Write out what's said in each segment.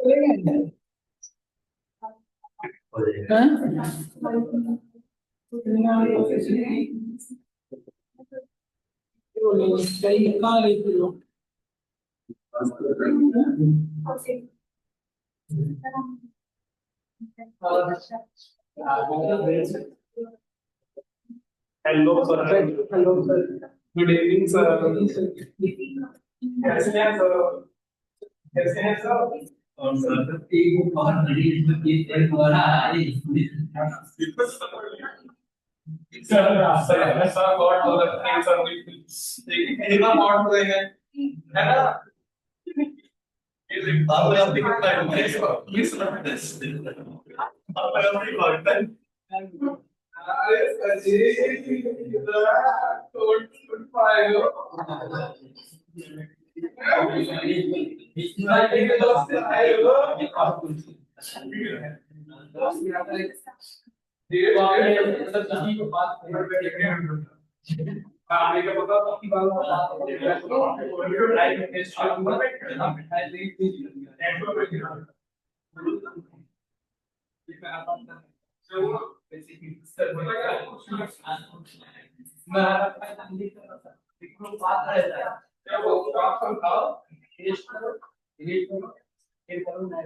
Hello sir. Hello sir, good evening sir. कैसे हैं sir? कैसे हैं सर? और सर एक और बड़ी एक हो रहा है सर ऐसा गॉड हो रखते हैं सर, बिल्कुल इतना गॉड हो है ना? ये आप अपनी कितना है प्लीज आप अपनी बात है। अरे सर जी टोट पाएगा इतना के दोस्त आए हो ये वाले सब किसी को बात करके हाँ मेरे को पता की बात लाइव टेस्ट करूंगा I read this so basically बात रहता है जब वो आप समझाओ टेस्ट करो रीड करो फिर करो मैं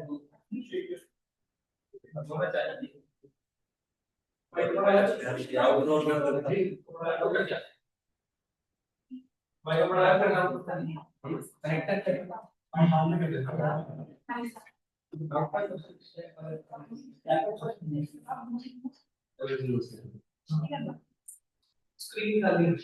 होना चाहिए भाई हमारा नाम पता नहीं कनेक्ट करेगा स्क्रीन का लिंक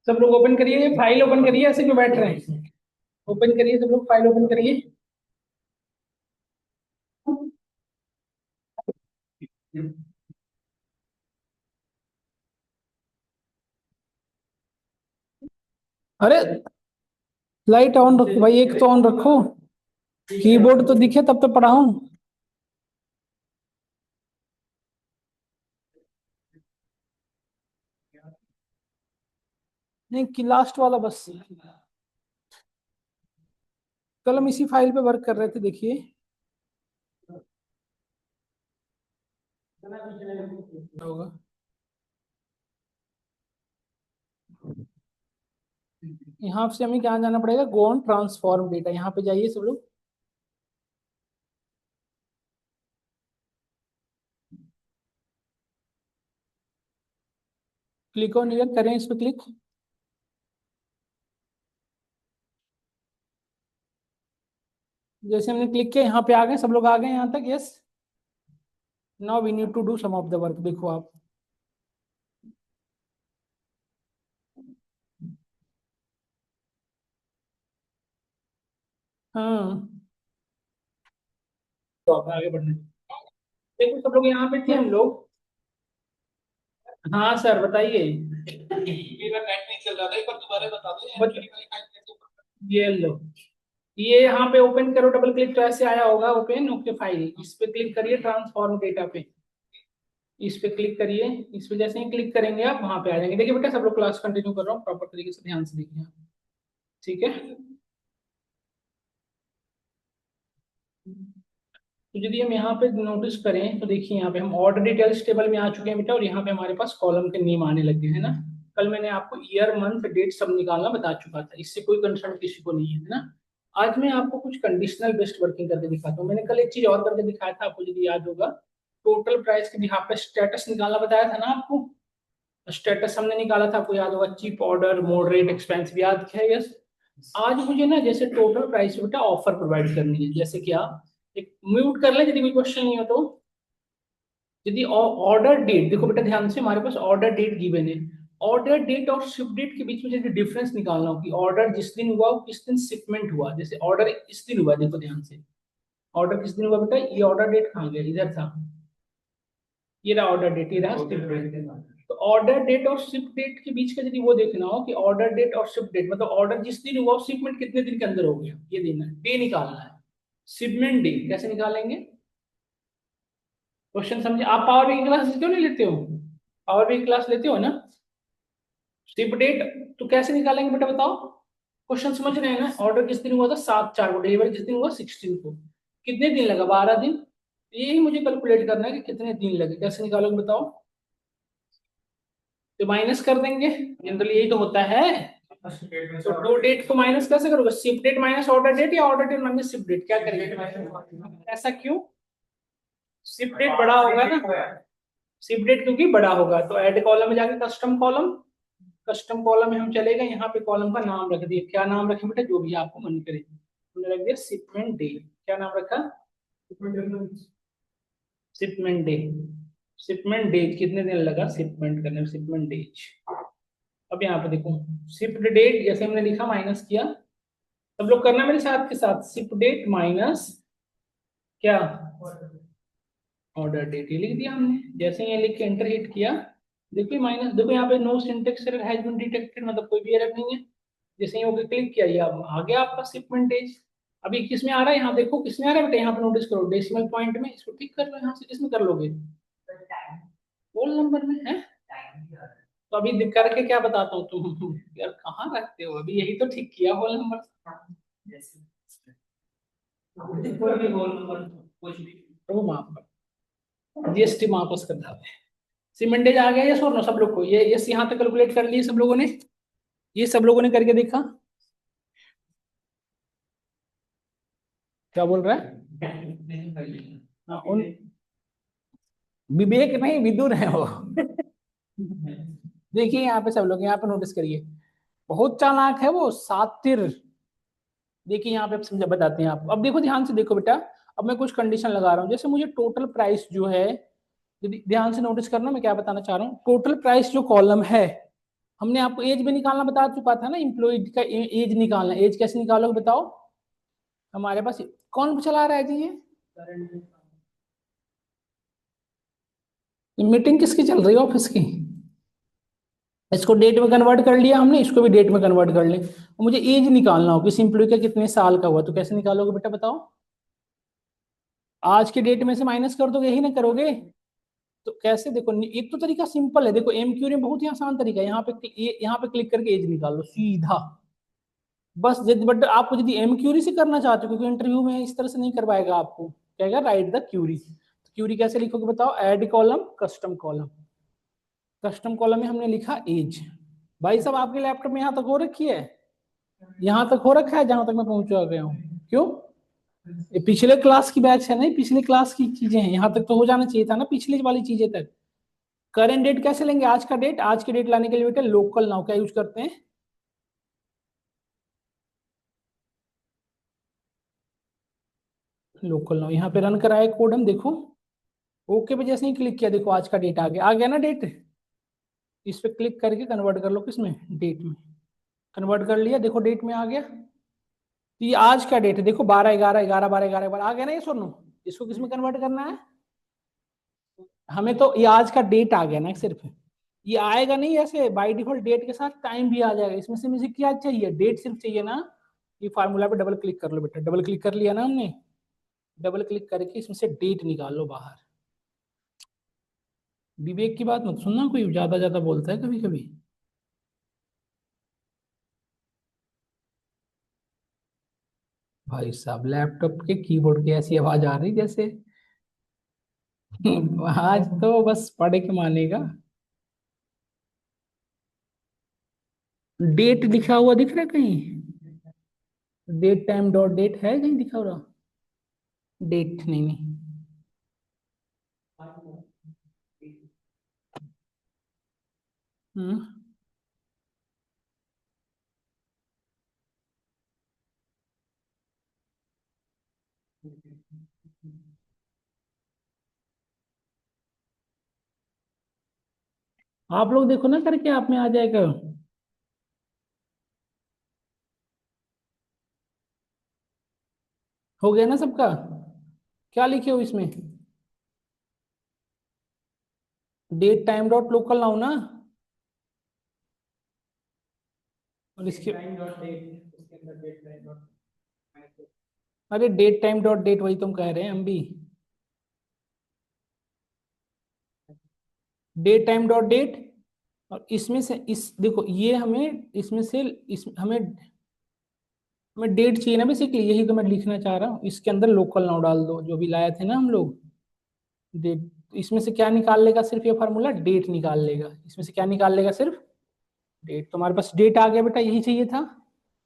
सब लोग ओपन करिए, फाइल ओपन करिए, ऐसे क्यों बैठ रहे हैं? ओपन करिए सब लोग, फाइल ओपन करिए। अरे लाइट ऑन रखो भाई, एक तो ऑन रखो, कीबोर्ड तो दिखे तब तो पढ़ाऊं। नहीं कि लास्ट वाला बस, कल हम इसी फाइल पे वर्क कर रहे थे, देखिए होगा। यहाँ से हमें क्या जाना पड़ेगा, गो ऑन ट्रांसफॉर्म डेटा, यहाँ पे जाइए सब लोग। क्लिक ऑन ईयर करें, इस पे क्लिक। जैसे हमने क्लिक किया, यहाँ पे आ गए सब लोग, आ गए यहाँ तक, yes. Now we need to do some of the work, देखो आप। हाँ तो आप आगे बढ़ने, देखो सब लोग यहाँ पे थे हम लोग। हाँ सर बताइए। मेरा नेट नहीं चल रहा था, एक बार दोबारा बता दो। ये लो, ये यहाँ पे ओपन करो, डबल क्लिक तो ऐसे आया होगा, ओपन ओके फाइल, इस पे क्लिक करिए, ट्रांसफॉर्म डेटा पे इस पे क्लिक करिए। इस पे जैसे ही क्लिक करेंगे आप वहां पे आ जाएंगे। देखिए बेटा सब लोग क्लास कंटिन्यू कर रहा हूँ, प्रॉपर तरीके से ध्यान से देखिए, ठीक है। तो यदि हम यहाँ पे नोटिस करें तो देखिए यहाँ पे हम ऑर्डर डिटेल्स टेबल में आ चुके हैं बेटा, और यहाँ पे हमारे पास कॉलम के नेम आने लगे हैं ना। कल मैंने आपको ईयर मंथ डेट सब निकालना बता चुका था, इससे कोई कंसर्न किसी को नहीं है ना। आज मैं आपको कुछ कंडीशनल बेस्ड वर्किंग करके दिखाता हूँ। मैंने कल एक चीज और करके दिखाया था आपको, यदि याद होगा, टोटल प्राइस के बिहाफ पे स्टेटस निकालना बताया था ना आपको। स्टेटस हमने निकाला था, आपको याद होगा, चीप ऑर्डर, मॉडरेट, एक्सपेंसिव, याद है? यस। आज मुझे ना जैसे टोटल प्राइस बेटा ऑफर प्रोवाइड करनी है, जैसे क्या, एक म्यूट कर ले यदि कोई क्वेश्चन नहीं हो तो। यदि ऑर्डर डेट, देखो बेटा ध्यान से, हमारे पास ऑर्डर डेट गिवन है। ऑर्डर डेट और शिप डेट के बीच में यदि डिफरेंस निकालना हो कि ऑर्डर जिस दिन हुआ वो किस दिन शिपमेंट हुआ, जैसे ऑर्डर इस दिन हुआ, देखो ध्यान से, ऑर्डर किस दिन हुआ बेटा, ये ऑर्डर डेट कहाँ गया, इधर था। ये रहा ऑर्डर डेट, ये रहा शिप डेट। तो ऑर्डर डेट और शिप डेट के बीच का यदि वो देखना हो कि ऑर्डर डेट और शिप डेट, मतलब ऑर्डर जिस दिन हुआ शिपमेंट कितने दिन के अंदर हो गया, ये देना है, डे निकालना है। शिपमेंट डे कैसे निकालेंगे, क्वेश्चन समझे आप? पावर बी की क्लास क्यों नहीं लेते हो? पावर बी की क्लास लेते हो ना? शिप डेट तो कैसे निकालेंगे बेटा बताओ? क्वेश्चन समझ रहे हैं ना? ऑर्डर किस दिन हुआ था? 7/4 को। डिलीवरी किस दिन हुआ? 16 को। कितने दिन लगा? 12 दिन। यही मुझे कैलकुलेट करना है कि कितने दिन लगे। कैसे निकालोगे बताओ? तो माइनस कर देंगे, जनरली यही तो होता है। तो दो डेट को माइनस कैसे करोगे? Ship date minus order date या order date minus ship date, क्या करेंगे? ऐसा क्यों? शिप डेट बड़ा होगा ना, शिप डेट क्योंकि बड़ा होगा। तो ऐड कॉलम में जाके कस्टम कॉलम, कस्टम कॉलम में हम चलेगा, यहाँ पे कॉलम का नाम रख दिए। क्या नाम रखें बेटा? जो भी आपको मन करे। हमने रख दिया शिपमेंट डे। क्या नाम रखा? Shipment day. शिपमेंट डेज कितने दिन लगा शिपमेंट करने में, शिपमेंट डेज। अब यहाँ पे देखो, शिफ्ट डेट जैसे हमने लिखा माइनस किया, सब लोग करना मेरे साथ के साथ। शिफ्ट डेट माइनस क्या? Order date. ये लिख दिया हमने। जैसे ये लिख के एंटर हिट किया, देखिए माइनस, देखो यहाँ पे no syntax error has been detected, मतलब कोई भी एरर नहीं है। जैसे ही ओके क्लिक किया, ये अब आ गया आपका शिपमेंट डेज। अभी किस में आ रहा है? यहाँ देखो किस में आ रहा है बेटा, यहाँ पे नोटिस करो डेसिमल पॉइंट में। इसको टिक कर लो यहाँ से। किस में कर लोगे? होल नंबर में है। तो अभी करके क्या बताता हूँ, तुम यार कहाँ रखते हो? अभी यही तो ठीक किया होल नंबर। तो माफ कर, जीएसटी वापस कर दावे। सीमेंटेज आ गया ये सोनो सब लोग को? ये यस यहाँ तक कैलकुलेट कर लिए सब लोगों ने? ये सब लोगों ने करके देखा? क्या बोल रहा है? हाँ, उन विवेक नहीं, विदुर है वो। देखिए यहाँ पे सब लोग, यहाँ पे नोटिस करिए, बहुत चालाक है वो, सातिर। देखिए यहाँ पे अब समझा, बताते हैं आपको। अब देखो ध्यान से देखो बेटा, अब मैं कुछ कंडीशन लगा रहा हूँ। जैसे मुझे टोटल प्राइस जो है, यदि ध्यान से नोटिस करना मैं क्या बताना चाह रहा हूँ। टोटल प्राइस जो कॉलम है, हमने आपको एज भी निकालना बता चुका था ना, इम्प्लॉय का एज निकालना। एज कैसे निकालोगे बताओ? हमारे पास कौन चला रहा है जी ये? मीटिंग किसकी चल रही है ऑफिस की? इसको डेट में कन्वर्ट कर लिया हमने, इसको भी डेट में कन्वर्ट कर लें। मुझे एज निकालना हो किसी एम्प्लॉय का कितने साल का हुआ, तो कैसे निकालोगे बेटा बताओ? आज के डेट में से माइनस कर दोगे, यही ना करोगे? तो कैसे? देखो एक तो तरीका सिंपल है, देखो एमक्यू में बहुत ही आसान तरीका है। यहाँ पे क्लिक करके एज निकाल लो सीधा, बस। बट आपको यदि एम क्यूरी से करना चाहते हो, क्योंकि इंटरव्यू में इस तरह से नहीं करवाएगा आपको, कहेगा राइट द क्यूरी। तो क्यूरी कैसे लिखोगे बताओ? Add column custom column. Custom column में हमने लिखा एज। भाई साहब आपके लैपटॉप में यहाँ तक हो रखी है? यहाँ तक हो रखा है जहां तक मैं पहुंचा गया हूँ? क्यों? ये पिछले क्लास की बैच है, नहीं पिछले क्लास की चीजें हैं, यहाँ तक तो हो जाना चाहिए था ना पिछली वाली चीजें तक। करेंट डेट कैसे लेंगे? आज का डेट। आज की डेट लाने के लिए बेटा लोकल नाउ क्या यूज करते हैं? Local now. यहाँ पे रन कराए कोड हम, देखो ओके पे जैसे ही क्लिक किया, देखो आज का डेट आ गया ना डेट। इस पे क्लिक करके कन्वर्ट कर लो किसमें? डेट में। कन्वर्ट कर लिया, देखो डेट में आ गया। तो ये आज का डेट है, देखो 12/11, 11/12, 11/12 आ गया ना ये सुनो। इसको किसमें कन्वर्ट करना है हमें? तो ये आज का डेट आ गया ना सिर्फ। ये आएगा नहीं ऐसे बाय डिफॉल्ट, डेट के साथ टाइम भी आ जाएगा। इसमें से मुझे क्या चाहिए? डेट सिर्फ चाहिए ना। ये फार्मूला पे डबल क्लिक कर लो बेटा। डबल क्लिक कर लिया ना हमने? डबल क्लिक करके इसमें से डेट निकाल लो बाहर। विवेक की बात मत सुनना, कोई ज्यादा ज्यादा बोलता है कभी कभी। भाई साहब लैपटॉप के कीबोर्ड की ऐसी आवाज आ रही जैसे। आज तो बस पढ़े के मानेगा। डेट लिखा हुआ दिख रहा है कहीं? डेट टाइम डॉट डेट है कहीं दिखा हुआ? डेट नहीं, नहीं। हम्म। आप लोग देखो ना करके, आप में आ जाएगा। हो गया ना सबका? क्या लिखे हो इसमें? Date time dot local now ना, और इसके टाइम डॉट डेट, उसके अंदर डेट टाइम डॉट, अरे डेट टाइम डॉट डेट वही तुम कह रहे हैं हम भी, डेट टाइम डॉट डेट। और इसमें से इस देखो ये हमें इसमें से इस हमें हमें डेट चाहिए ना बेसिकली, यही तो मैं लिखना चाह रहा हूँ। इसके अंदर लोकल नाउ डाल दो जो भी लाए थे ना हम लोग, डेट। इसमें से क्या निकाल लेगा, सिर्फ ये फार्मूला डेट निकाल लेगा। इसमें से क्या निकाल लेगा, सिर्फ डेट। तुम्हारे पास डेट आ गया बेटा, यही चाहिए था।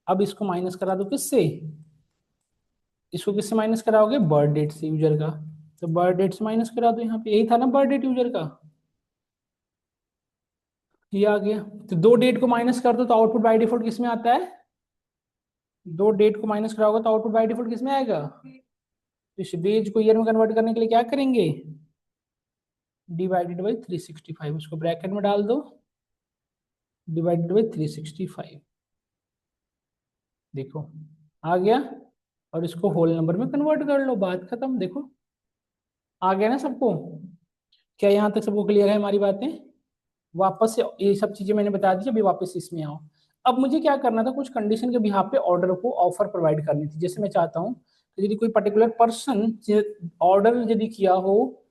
अब इसको माइनस करा दो किससे, इसको किससे माइनस कराओगे, बर्थ डेट से यूजर का। तो बर्थ डेट से माइनस करा दो, यहाँ पे यही था ना बर्थ डेट यूजर का, ये आ गया। तो दो डेट को माइनस कर दो तो आउटपुट बाय डिफॉल्ट किस में आता है, दो डेट को माइनस कराओगे तो आउटपुट बाय डिफॉल्ट किस में आएगा। तो इस डेज को ईयर में कन्वर्ट करने के लिए क्या करेंगे, डिवाइडेड बाई 365, उसको ब्रैकेट में डाल दो, डिवाइडेड बाई 365, देखो आ गया। और इसको होल नंबर में कन्वर्ट कर लो, बात खत्म। देखो आ गया ना सबको, क्या यहाँ तक सबको क्लियर है हमारी बातें। वापस से ये सब चीजें मैंने बता दी, अभी वापस इसमें आओ। अब मुझे क्या करना था, कुछ कंडीशन के बिहाफ पे ऑर्डर को ऑफर प्रोवाइड करनी थी। जैसे मैं चाहता हूँ कि यदि कोई पर्टिकुलर पर्सन ऑर्डर यदि किया हो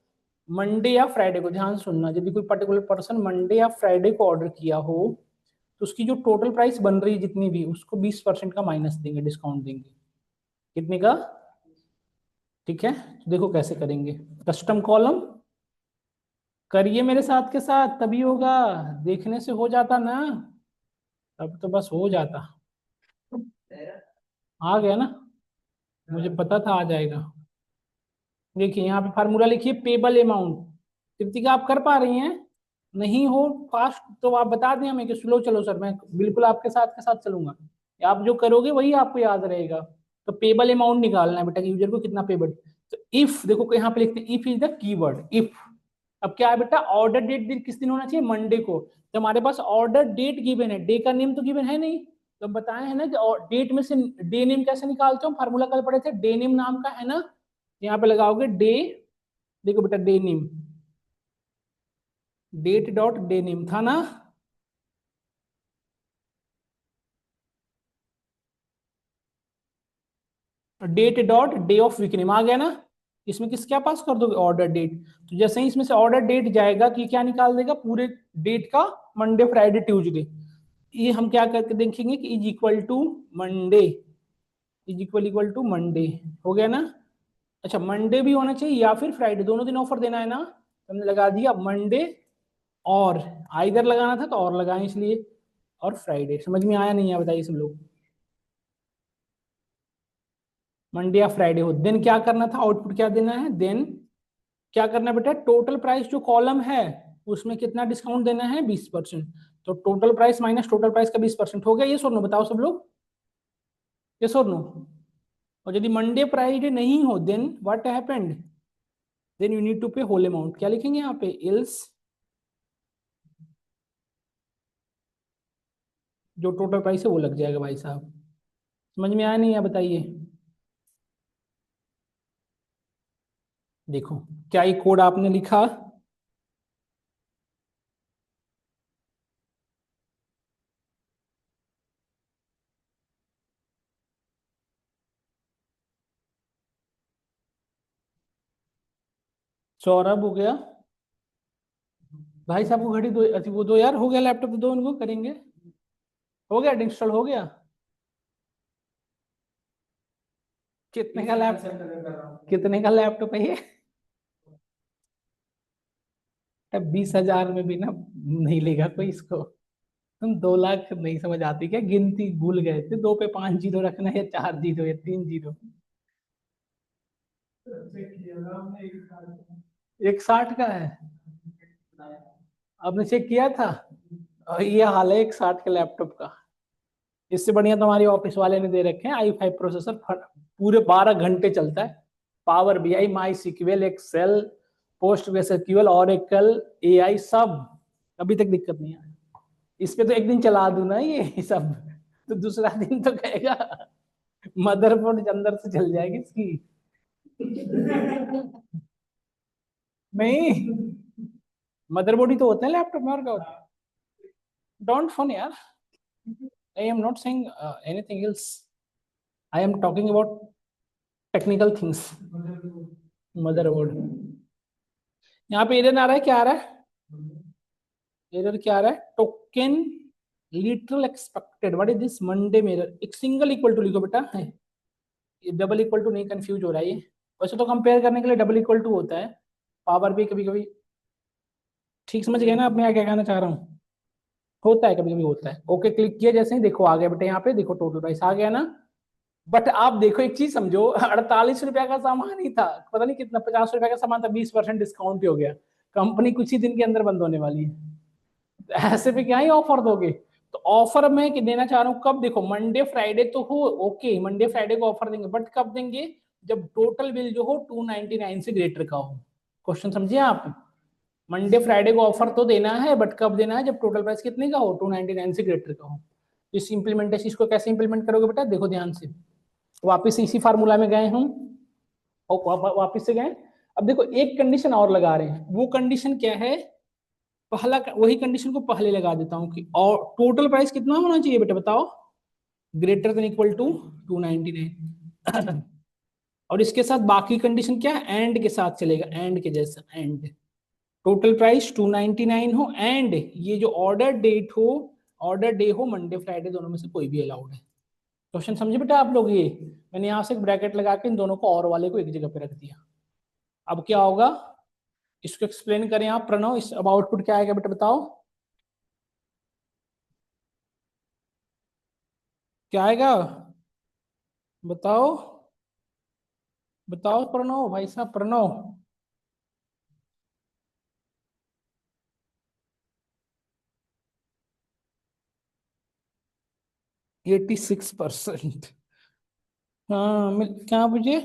मंडे या फ्राइडे को, ध्यान सुनना, यदि कोई पर्टिकुलर पर्सन मंडे या फ्राइडे को ऑर्डर किया हो तो उसकी जो टोटल प्राइस बन रही है जितनी भी, उसको 20% का माइनस देंगे, डिस्काउंट देंगे। कितने का, ठीक है। तो देखो कैसे करेंगे, कस्टम कॉलम करिए मेरे साथ के साथ, तभी होगा। देखने से हो जाता ना, अब तो बस हो जाता। आ गया ना, मुझे पता था आ जाएगा। देखिए यहाँ पे फार्मूला लिखिए, पेबल अमाउंट। कृतिका आप कर पा रही हैं, नहीं हो फास्ट तो आप बता दें हमें कि स्लो चलो सर, मैं बिल्कुल आपके साथ के साथ चलूंगा। आप जो करोगे वही आपको याद रहेगा। तो पेबल अमाउंट निकालना है बेटा, यूजर को कितना पेबल। तो इफ देखो यहाँ पे लिखते हैं, if is the keyword, if. अब क्या है बेटा, ऑर्डर डेट दिन किस दिन होना चाहिए, मंडे को। तो हमारे पास ऑर्डर डेट गिवन है, डे का नेम तो गिवन है नहीं। तो हम बताए हैं ना कि डेट में से डे नेम कैसे निकालते हो, फार्मूला कल पढ़े थे, डे नेम नाम का है ना। यहाँ पे लगाओगे डे, देखो बेटा day name, date dot day name था ना। Date dot day of week name आ गया ना। इसमें किस क्या पास कर दोगे, ऑर्डर डेट। तो जैसे ही इसमें से ऑर्डर डेट जाएगा तो ये क्या निकाल देगा, पूरे डेट का, मंडे फ्राइडे ट्यूजडे। ये हम क्या करके देखेंगे कि is equal to Monday, is equal equal to Monday, हो गया ना। अच्छा मंडे भी होना चाहिए या फिर फ्राइडे, दोनों दिन ऑफर देना है ना, तो हमने लगा दिया मंडे, और आइदर लगाना था तो और लगाए इसलिए, और फ्राइडे। समझ में आया नहीं है बताइए सब लोग, मंडे या फ्राइडे हो। देन क्या करना था, आउटपुट क्या देना है, देन क्या करना है बेटा, टोटल प्राइस जो कॉलम है उसमें कितना डिस्काउंट देना है, 20%। तो total price minus total price का 20% हो गया, ये सुनो बताओ सब लोग, ये सुनो। और यदि मंडे फ्राइडे नहीं हो, then what happened, then you need to pay whole amount. क्या लिखेंगे यहाँ पे, एल्स जो टोटल प्राइस है वो लग जाएगा भाई साहब। समझ में आया नहीं है बताइए। देखो क्या ये कोड आपने लिखा, सौरभ हो गया, भाई साहब को घड़ी दो, वो दो यार, हो गया लैपटॉप दो, उनको करेंगे। हो गया इंस्टॉल हो गया। कितने का लैपटॉप, कितने का लैपटॉप है ये, 20,000 में भी ना नहीं लेगा कोई इसको। तुम 2 लाख नहीं समझ आती क्या, गिनती भूल गए थे, 2 पे 5 जीरो रखना है या 4 जीरो या 3 जीरो। 160 का है, आपने चेक किया था। और ये हाल है 160 के लैपटॉप का। इससे बढ़िया तुम्हारी ऑफिस वाले ने दे रखे हैं i5 प्रोसेसर, पूरे 12 घंटे चलता है। Power BI, MySQL, Excel, PostgreSQL, Oracle, AI सब, अभी तक दिक्कत नहीं है। इस पे तो एक दिन चला दूं ना ये सब, तो दूसरा दिन तो कहेगा मदरबोर्ड अंदर से चल जाएगी इसकी। नहीं मदरबोर्ड ही तो होता है लैपटॉप में, और क्या होता है? डोंट फोन यार, I am not saying anything else, I am talking about technical things. Motherboard, यहाँ पे एरर आ रहा है, क्या आ रहा है? एरर क्या आ रहा है? Token literal expected, what is this? Monday में एरर, एक सिंगल इक्वल टू लिखो बेटा, है ये डबल इक्वल टू नहीं, कंफ्यूज हो रहा है ये। वैसे तो कंपेयर करने के लिए डबल इक्वल टू होता है, पावर भी कभी कभी, ठीक समझ गए ना अब मैं क्या कहना चाह रहा हूँ? होता है, कभी कभी होता है। ओके क्लिक किया जैसे ही, देखो आ गया बेटा, यहाँ पे देखो टोटल प्राइस आ गया ना। बट आप देखो एक चीज समझो, 48 रुपया का सामान ही था, पता नहीं कितना, 50 रुपया का सामान था, 20% डिस्काउंट ही हो गया। कंपनी कुछ ही दिन के अंदर बंद होने वाली है, ऐसे पे क्या ही ऑफर दोगे? तो ऑफर में देना चाह रहा हूँ कब? देखो मंडे फ्राइडे तो हो, ओके मंडे फ्राइडे को ऑफर देंगे, बट कब देंगे? जब टोटल बिल जो हो 299 से ग्रेटर का हो। क्वेश्चन समझिए आप, मंडे फ्राइडे को ऑफर तो देना है, बट कब देना है? जब टोटल प्राइस कितने का हो, 299 से ग्रेटर का हो। इस इंप्लीमेंटेशन, इसको कैसे इंप्लीमेंट करोगे बेटा? देखो ध्यान से, वापिस इसी फार्मूला में गए हम, और वापिस से गए। अब देखो एक कंडीशन और लगा रहे हैं, वो कंडीशन क्या है? पहला वही कंडीशन को पहले लगा देता हूं कि और टोटल प्राइस कितना होना चाहिए बेटा, बताओ? Greater than equal to 299। और इसके साथ बाकी कंडीशन क्या है? एंड के साथ चलेगा, एंड के जैसा, एंड टोटल प्राइस 299 हो, एंड ये जो ऑर्डर डेट हो, ऑर्डर डे हो मंडे फ्राइडे, दोनों में से कोई भी अलाउड है। क्वेश्चन समझे बेटा आप लोग? ये मैंने यहां से एक ब्रैकेट लगा के इन दोनों को और वाले को एक जगह पे रख दिया। अब क्या होगा, इसको एक्सप्लेन करें आप प्रणव, इस अब आउटपुट क्या आएगा बेटा बताओ? क्या आएगा बताओ? बताओ प्रणव, भाई साहब प्रणव। 86%। हाँ मिल, क्या मुझे?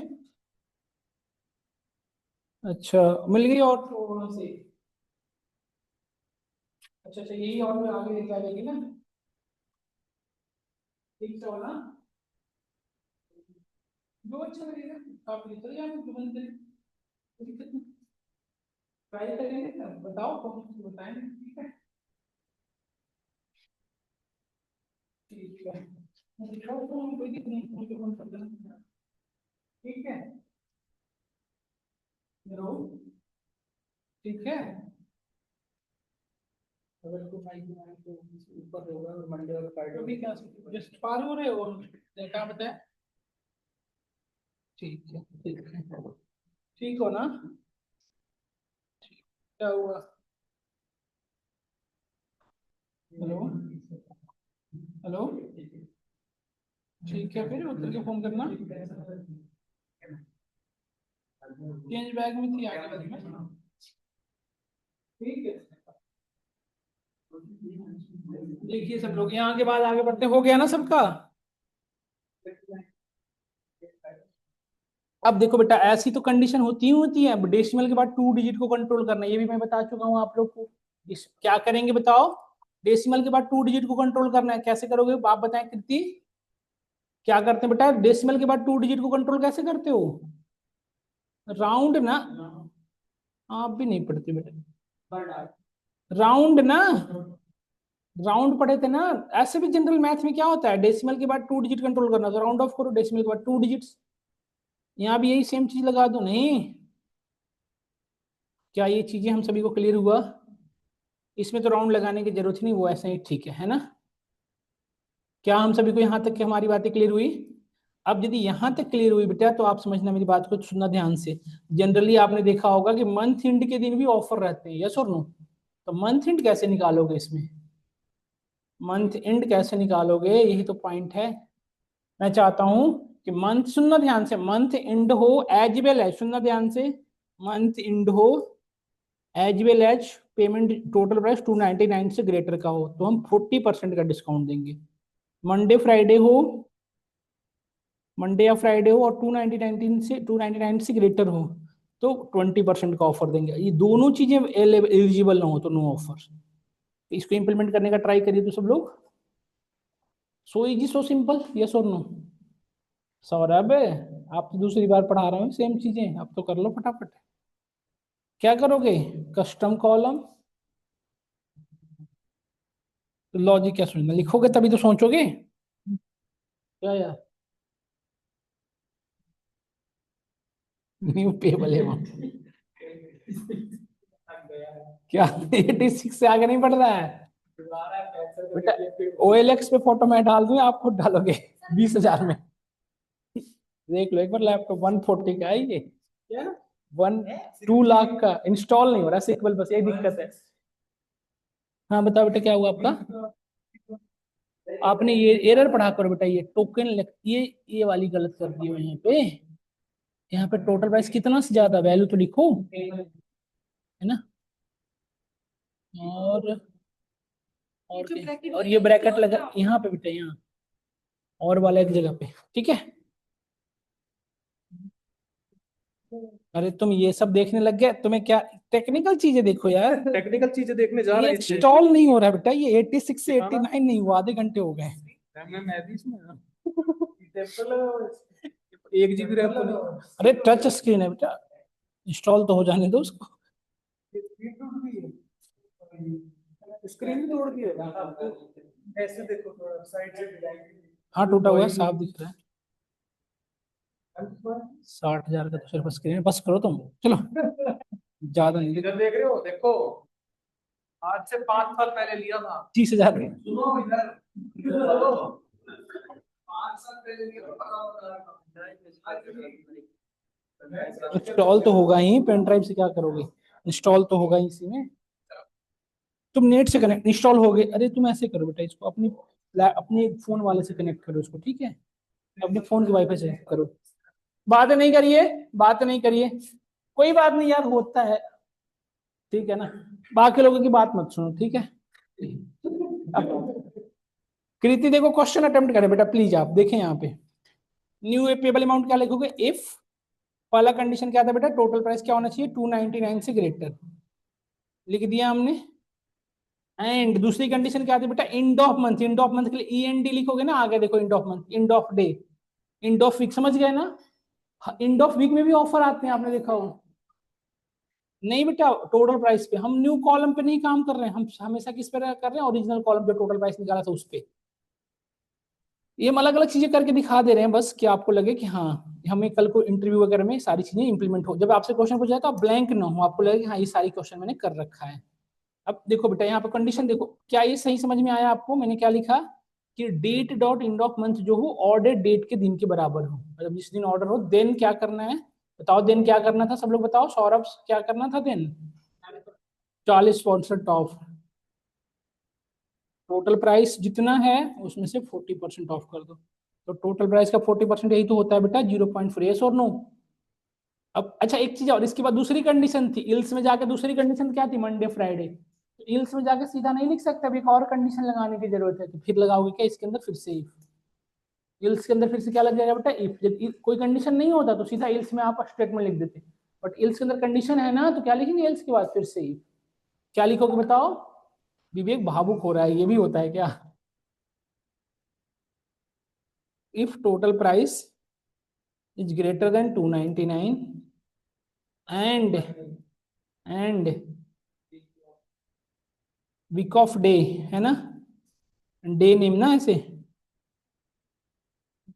अच्छा, मिल गई और वहां से? अच्छा अच्छा, यही और में आगे लेके आ जाएगी ना, ठीक से होना, जो अच्छा लगेगा आप लेते जाओ, जो बंद करें, कोई दिक्कत नहीं, ट्राई करेंगे तब बताओ, कौन सी बताएंगे, ठीक है? ठीक है, मैं दिखाओ तो, कोई दिक्कत नहीं, मुझे कौन सा करना, ठीक है? हेलो, ठीक है? अगर तो फाइव तो ऊपर होगा, और मंडे और फ्राइडे अभी क्या जस्ट पार हो रहे हो, क्या बताया? ठीक है, ठीक है, ठीक हो ना? क्या हुआ? हेलो, हेलो, ठीक है, फिर उतर के फोन करना, चेंज बैग में थी आगे वाली में, ठीक है? देखिए सब लोग यहाँ के बाद आगे बढ़ते, हो गया ना सबका? अब देखो बेटा, ऐसी तो कंडीशन होती है, डेसिमल के बाद 2 डिजिट को कंट्रोल करना, ये भी मैं बता चुका हूँ आप लोग को। इस क्या करेंगे बताओ? डेसिमल के बाद 2 डिजिट को कंट्रोल करना है, कैसे करोगे आप बताएं कृति? क्या करते हैं बेटा, डेसिमल के बाद 2 डिजिट को कंट्रोल कैसे करते हो? राउंड ना, आप भी नहीं पढ़ते बेटा, राउंड ना, राउंड पढ़े थे ना। ऐसे भी जनरल मैथ में क्या होता है, डेसिमल के बाद 2 डिजिट कंट्रोल करना, तो राउंड ऑफ करो, डेसिमल के बाद 2 डिजिट्स। यहाँ भी यही सेम चीज लगा दो, नहीं? क्या ये चीजें हम सभी को क्लियर हुआ? इसमें तो राउंड लगाने की जरूरत ही नहीं, वो ऐसे ही ठीक है ना? क्या हम सभी को यहाँ तक की हमारी बातें क्लियर हुई? अब यदि यहाँ तक क्लियर हुई बेटा, तो आप समझना मेरी बात को, सुनना ध्यान से। जनरली आपने देखा होगा कि मंथ एंड के दिन भी ऑफर रहते हैं, यस और नो? तो मंथ एंड कैसे निकालोगे इसमें? मंथ एंड कैसे निकालोगे, यही तो पॉइंट है। मैं चाहता हूं कि मंथ, सुनना ध्यान से, मंथ एंड हो एज वेल एज, सुनना ध्यान से, मंथ एंड हो as well as payment total price 299 से ग्रेटर का हो, तो हम 40% का डिस्काउंट देंगे। मंडे फ्राइडे हो, मंडे या फ्राइडे हो और 299 से ग्रेटर हो, तो 20% का ऑफर देंगे। ये दोनों चीजें एलिजिबल ना हो तो नो ऑफर। इसको इंप्लीमेंट करने का ट्राई करिए तो सब लोग। So easy, so simple, yes और नो? सौरभ, आप तो दूसरी बार पढ़ा रहे हो सेम चीजें, आप तो कर लो फटाफट। क्या करोगे? कस्टम कॉलम, तो लॉजिक क्या समझना, लिखोगे तभी तो सोचोगे क्या यार। न्यू पेबल अमाउंट क्या 86 से आगे नहीं बढ़ रहा है बेटा। OLX पे फोटो मैं डाल दूं या आप खुद डालोगे 20,000 में। देख लो एक बार लैपटॉप 140 का है ये, क्या 2 लाख का इंस्टॉल नहीं हो रहा सिक्वल, बस यही दिक्कत है। हाँ बताओ बेटा क्या हुआ आपका। आपने ये एरर पढ़ा करो बेटा, ये टोकन ये वाली गलत कर दी हो यहाँ पे। यहाँ पे टोटल प्राइस कितना से ज्यादा वैल्यू तो लिखो, है ना। और और ये ब्रैकेट लगा यहाँ पे बेटा, यहाँ और वाला एक जगह पे, ठीक है। अरे तुम ये सब देखने लग गए, तुम्हें क्या टेक्निकल चीजें देखो यार। टेक्निकल चीजें देखने जा ये रहे थे। इंस्टॉल नहीं हो रहा है बेटा, ये 86 से 89 नहीं हुआ, आधे घंटे हो गए। मैं भी इसमें 1 GB रैम तो नहीं। अरे टच स्क्रीन है बेटा, इंस्टॉल तो हो जाने दो उसको। स्क्रीन भी तोड़ दी है आपको, ऐसे देखो थोड़ा साइड से हाँ टूटा हुआ है, साफ दिख रहा है। 60,000 का तो सिर्फ स्क्रीन है, बस करो तुम चलो, ज्यादा नहीं। इधर देख रहे हो, देखो आज से 5 साल पहले लिया था। 30,000 सुनो इधर, 5 साल पहले लिया था, पता होता इंस्टॉल तो होगा ही, पेन ड्राइव से क्या करोगे, इंस्टॉल तो होगा ही इसी में। तुम नेट से कनेक्ट, इंस्टॉल हो गए, अरे तुम ऐसे करो बेटा, इसको अपने फोन वाले से कनेक्ट करो इसको, ठीक है। अपने फोन के वाईफाई से करो। बात नहीं करिए, बात नहीं करिए, कोई बात नहीं यार, होता है, ठीक है ना। बाकी लोगों की बात मत सुनो, ठीक है। अब कृति देखो क्वेश्चन अटेम्प्ट करें बेटा प्लीज, आप देखें यहाँ पे न्यू पेबल अमाउंट क्या लिखोगे, इफ पहला कंडीशन क्या था बेटा, टोटल प्राइस क्या होना चाहिए 299 से ग्रेटर, लिख दिया हमने। एंड दूसरी कंडीशन क्या थी बेटा, end of month, end of month के लिए END लिखोगे ना, आगे देखो end of month, end of day, end of week, समझ गए ना। एंड ऑफ वीक में भी ऑफर आते हैं, आपने देखा हो। नहीं बेटा टोटल प्राइस पे, हम न्यू कॉलम पे नहीं काम कर रहे हैं, हम हमेशा किस पे कर रहे हैं, ओरिजिनल कॉलम जो टोटल प्राइस निकाला था उस पे। ये हम अलग अलग चीजें करके दिखा दे रहे हैं बस, कि आपको लगे कि हाँ हमें कल को इंटरव्यू वगैरह में सारी चीजें इंप्लीमेंट हो, जब आपसे क्वेश्चन पूछा जाए तो आप ब्लैंक ना हो, आपको लगे कि हाँ ये सारी क्वेश्चन मैंने कर रखा है। अब देखो बेटा यहाँ पे कंडीशन देखो, क्या ये सही समझ में आया आपको, मैंने क्या लिखा कि date dot end of month जो हो ऑर्डर डेट के दिन के बराबर हो, मतलब जिस दिन ऑर्डर हो देन क्या करना है, बताओ देन क्या करना था, सब लोग बताओ, सौरभ क्या करना था देन, 40% ऑफ, टोटल प्राइस जितना है उसमें से 40% ऑफ कर दो, तो टोटल प्राइस का 40% यही तो होता है बेटा 0.4, यस और नो। अब अच्छा एक चीज और, इसके बाद दूसरी कंडीशन थी, इल्स में जाकर दूसरी कंडीशन क्या थी, मंडे फ्राइडे, तो इल्स में जाकर सीधा नहीं लिख सकते, अब एक और कंडीशन लगाने की जरूरत है, तो फिर लगाओगे क्या इसके अंदर, फिर से इफ, इल्स के अंदर फिर से क्या लग जाएगा बेटा इफ, जब कोई कंडीशन नहीं होता तो सीधा इल्स में आप स्टेटमेंट लिख देते, बट इल्स के अंदर कंडीशन है ना, तो क्या लिखेंगे इल्स के बाद फिर से इफ, क्या लिखोगे बताओ। विवेक भावुक हो रहा है, ये भी होता है क्या, if total price is greater than 299 and week of day, है ना, डे नेम ना ऐसे,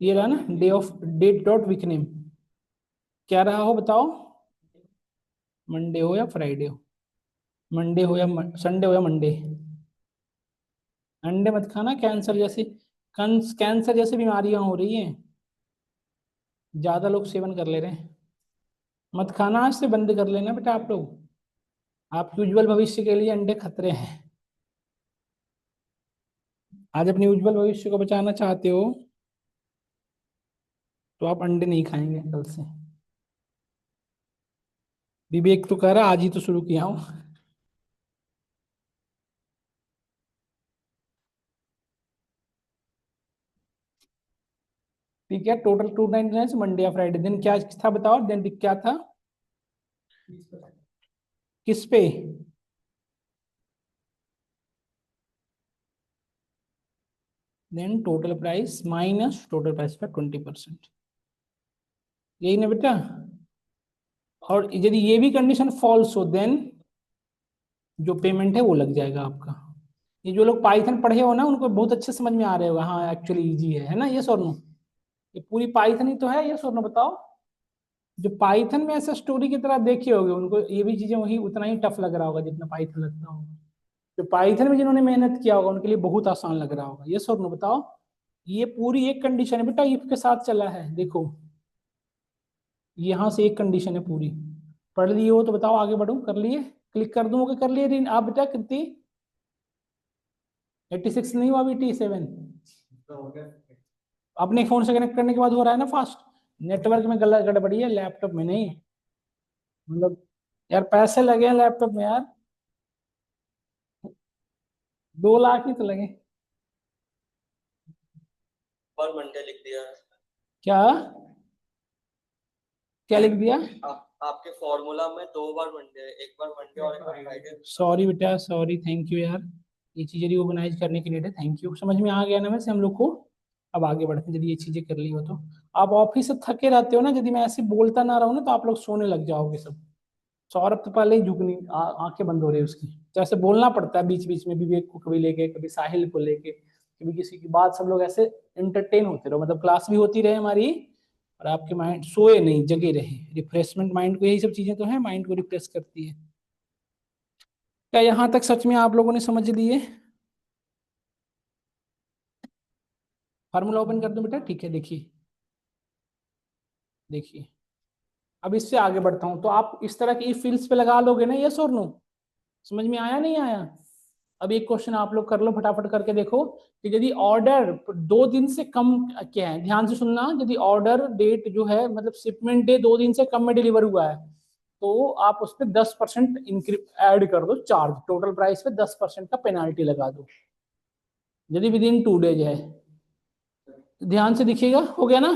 ये रहा ना day of, date dot week name, क्या रहा हो बताओ, मंडे हो या फ्राइडे हो, मंडे हो या संडे हो या मंडे। अंडे मत खाना, कैंसर जैसे कैंसर जैसे बीमारियां हो रही हैं, ज्यादा लोग सेवन कर ले रहे हैं, मत खाना, आज से बंद कर लेना बेटा आप लोग, आपके उज्जवल भविष्य के लिए अंडे खतरे हैं। आज अपने उज्जवल भविष्य को बचाना चाहते हो तो आप अंडे नहीं खाएंगे कल से। विवेक तो कह रहा आज ही तो शुरू किया हूं। ठीक है, टोटल 299 मंडे या फ्राइडे, दिन क्या था बताओ, दिन क्या था, किस पे, then total price minus total price पर 20%, यही ना बेटा। और यदि ये भी कंडीशन फॉल्स हो देन जो पेमेंट है वो लग जाएगा आपका, ये जो लोग पाइथन पढ़े हो ना उनको बहुत अच्छे समझ में आ रहे होगा, हाँ एक्चुअली इजी है ना, यस और नो? ये पूरी पाइथन ही तो है, यस और नो बताओ? जो पाइथन में ऐसा स्टोरी की तरह देखे होगे उनको ये भी चीजें वही उतना ही टफ लग रहा होगा जितना पाइथन लगता होगा। जो पाइथन में जिन्होंने मेहनत किया होगा उनके लिए बहुत आसान लग रहा होगा, यस और नो बताओ? ये पूरी एक कंडीशन है बेटा, इफ के साथ चला है देखो, यहाँ से एक कंडीशन है पूरी। पढ़ लिए हो तो बताओ, आगे बढ़ो, कर लिए? क्लिक कर दूं? ओके कर लिए? आप बेटा कितनी 86 नहीं हुआ, अभी 87 अपने फोन से कनेक्ट करने के बाद हो रहा है ना फास्ट? नेटवर्क में गलत गड़बड़ी है, लैपटॉप में नहीं। मतलब यार पैसे लगे हैं लैपटॉप में यार, 2 लाख ही तो लगे। पर मंडे लिख दिया है। क्या क्या लिख दिया? आपके फॉर्मूला में 2 बार मंडे है, एक बार मंडे और एक बार फ्राइडे। सॉरी बेटा सॉरी, थैंक यू यार, ये चीजें रिओर्गेनाइज करने के लिए थैंक यू, समझ में आ गया ना वैसे हम लोग को। अब आगे बढ़ते हैं, यदि ये चीजें कर ली हो तो। आप ऑफिस से थके रहते हो ना, यदि मैं ऐसे बोलता ना रहूं ना तो आप लोग सोने लग जाओगे सब। सौरभ तो पहले ही झुकनी आंखें बंद हो रही है उसकी, तो ऐसे बोलना पड़ता है बीच बीच में, विवेक को कभी लेके, कभी साहिल को लेके, कभी किसी की बात, सब लोग ऐसे एंटरटेन होते रहो, मतलब क्लास भी होती रहे हमारी और आपके माइंड सोए नहीं, जगे रहे। रिफ्रेशमेंट माइंड को, यही सब चीजें तो है, माइंड को रिफ्रेश करती है। क्या यहाँ तक सच में आप लोगों ने समझ लिए? फार्मूला ओपन कर दो बेटा, ठीक है, देखिए देखिए। अब इससे आगे बढ़ता हूं, तो आप इस तरह की फील्ड्स पे लगा लोगे ना, यस और नो? समझ में आया नहीं आया? अब एक क्वेश्चन आप लोग कर लो, फटाफट करके देखो कि यदि ऑर्डर 2 दिन से कम, क्या है ध्यान से सुनना, यदि ऑर्डर डेट जो है मतलब शिपमेंट डे 2 दिन से कम में डिलीवर हुआ है तो आप उस पर 10% ऐड कर दो चार्ज, टोटल प्राइस पे 10% का पेनाल्टी लगा दो, यदि विद इन 2 डेज है। ध्यान से दिखिएगा, हो गया ना?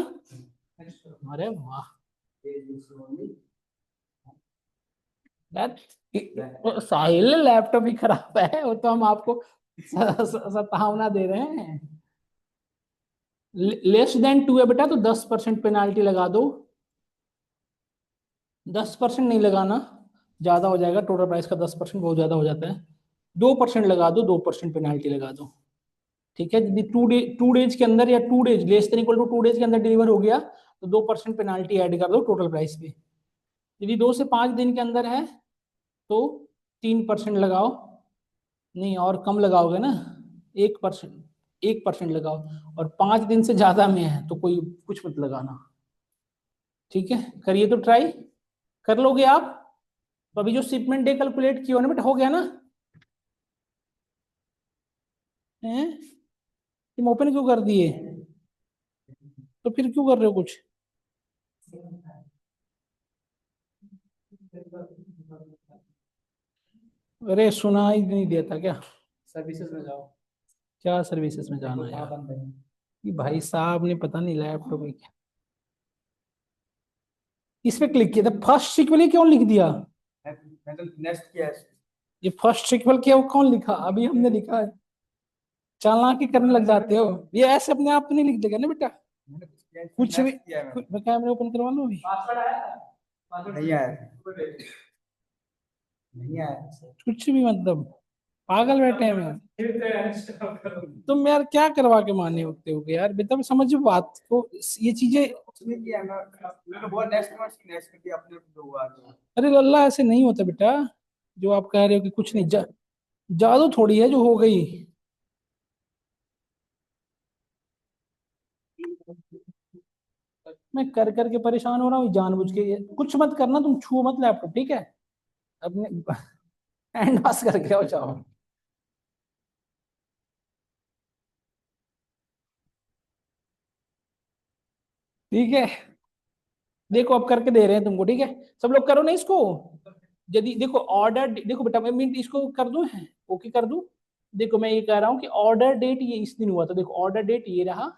अरे वाह यार, साहिल लैपटॉप ही खराब है, वो तो हम आपको सतावना दे रहे हैं। लेस देन 2 है बेटा तो 10% पेनाल्टी लगा दो। 10% नहीं लगाना, ज्यादा हो जाएगा, टोटल प्राइस का 10% बहुत ज्यादा हो जाता है। 2% लगा दो, 2% पेनाल्टी लगा दो। ठीक है, यदि 2 डेज के अंदर या 2 days less than equal to 2 days के अंदर डिलीवर हो गया तो 2% पेनाल्टी ऐड कर दो टोटल प्राइस पे। यदि 2 से 5 दिन के अंदर है तो 3% लगाओ, नहीं और कम लगाओगे ना, 1%, 1% लगाओ, और 5 दिन से ज्यादा में है तो कोई कुछ मत लगाना। ठीक है, करिए तो ट्राई, कर लोगे आप? तो अभी जो शिपमेंट डे कैलकुलेट किया ना बेटा, हो गया ना? हैं? तुम ओपन क्यों कर दिए? तो फिर क्यों कर रहे हो कुछ? अरे सुना ही नहीं देता क्या? सर्विसेज में जाओ। क्या सर्विसेज में जाना है हाँ यार? बंद है। ये भाई साहब ने पता नहीं लैपटॉप में क्या, इस पे क्लिक किया था, फर्स्ट सीक्वल क्यों लिख दिया? मैं तो नेक्स्ट किया है। ये फर्स्ट सीक्वल क्या, वो कौन लिखा? अभी हमने लिखा है। चालाकी करने लग जाते हो, ये ऐसे अपने आप तो नहीं लिख देगा ना बेटा, मैंने कुछ किया है, कुछ भी। next किया है मैंने। मैं कैमरा ओपन करवा लूं अभी? नहीं आया। नहीं आया। कुछ भी मतलब, पागल बैठे हैं मैं। तुम यार क्या करवा के माने होते हो यार, बेटा समझो बात को, ये चीजें। कुछ नहीं किया मैं तो बहुत नेक्स्ट कर दिया अपने 2 बार। अरे लल्ला ऐसे नहीं होता बेटा, जो आप कह रहे हो कि कुछ नहीं, जादू थोड़ी है जो हो गई। मैं कर करके परेशान हो रहा हूँ जानबूझ के, कुछ मत करना, तुम छुओ मत लैपटॉप, ठीक है? अपने हैंड पास करके आओ जाओ। ठीक है, देखो अब करके दे रहे हैं तुमको, ठीक है? सब लोग करो ना इसको। यदि देखो ऑर्डर, देखो बेटा मैं इसको कर दूं है, ओके कर दूं? देखो मैं ये कह रहा हूँ कि ऑर्डर डेट ये इस दिन हुआ था, देखो ऑर्डर डेट ये रहा